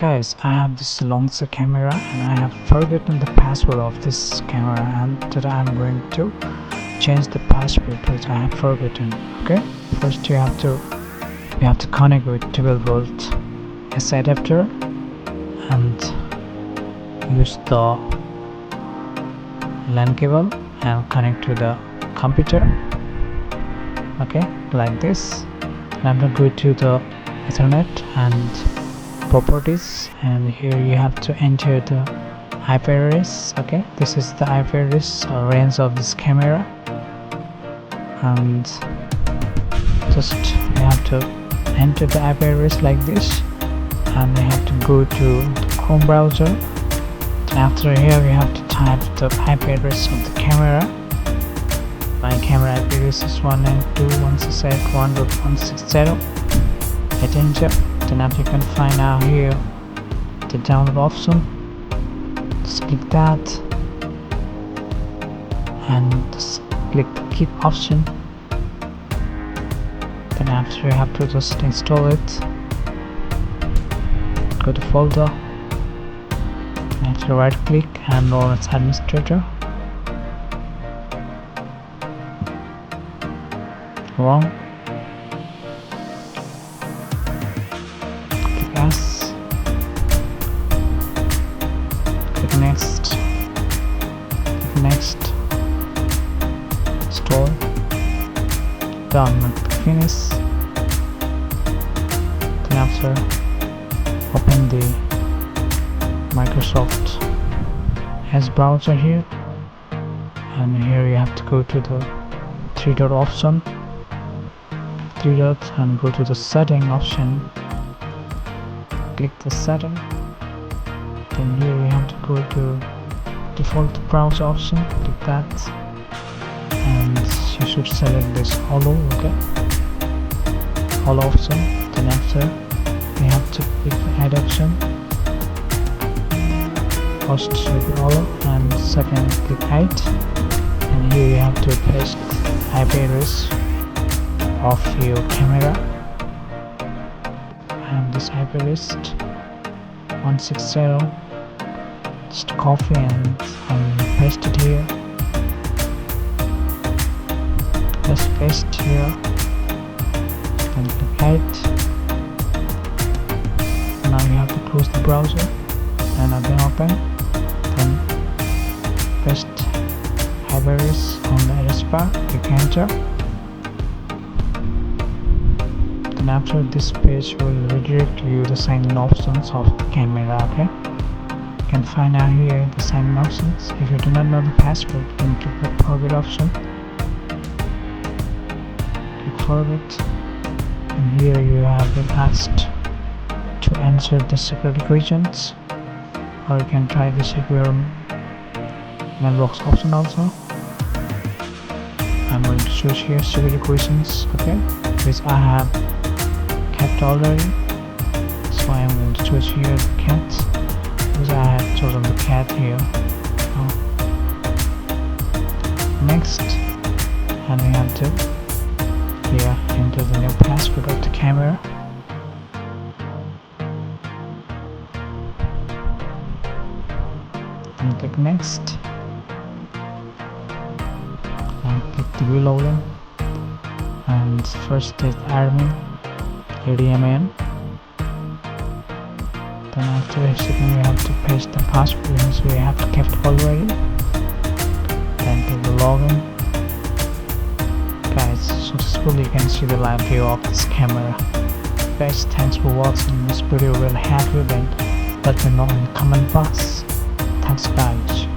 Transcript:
Guys, I have this Longsa camera and I have forgotten the password of this camera, and today I'm going to change the password which I have forgotten. Okay, first you have to connect with 12-volt AC adapter and use the LAN cable and connect to the computer. Okay, like this. And I'm going to go to the Ethernet and properties, and here you have to enter the IP address. Okay, this is the IP address range of this camera, and just you have to enter the IP address like this, and you have to go to the Chrome browser. After here you have to type the IP address of the camera. My camera IP address is 192.168.1.160. hit enter. Then after you can find out here the download option, just click that and just click the keep option. Then after you have to just install it, go to folder, and after right click and run as administrator. Wrong. Yes. Click next. Click next. Install. Done. Click finish. Then after, open the Microsoft Edge browser here, and here you have to go to the three dot option. Three dots and go to the setting option. Click the setting, then here you have to go to default browser option, click that, and you should select this hollow. Okay, hollow option. Then after you have to click the add option. First should be hollow and second click add, and here you have to paste IP address of your camera, and this IP address 160. Just copy and paste it here. Just paste here and click add. Now you have to close the browser and again open, then paste IP address on the address bar, click enter. And after this page will redirect you the sign-in options of the camera. Okay, you can find out here the sign-in options. If you do not know the password, you can click the forget option. Click forget, and here you have been asked to answer the security questions, or you can try the secure mailbox option also. I'm going to choose here security questions, okay, which I have kept already, so I am going to choose here the cat, because I have chosen the cat here. Next, and we have to here enter the new password of the camera. And click next, and click the view login, and first is admin. ADMN. Then after a second you have to paste the password which we have kept already. Then click the login. Guys, successfully you can see the live view of this camera. Guys, thanks for watching this video. Will help you, then let me know in the comment box. Thanks guys.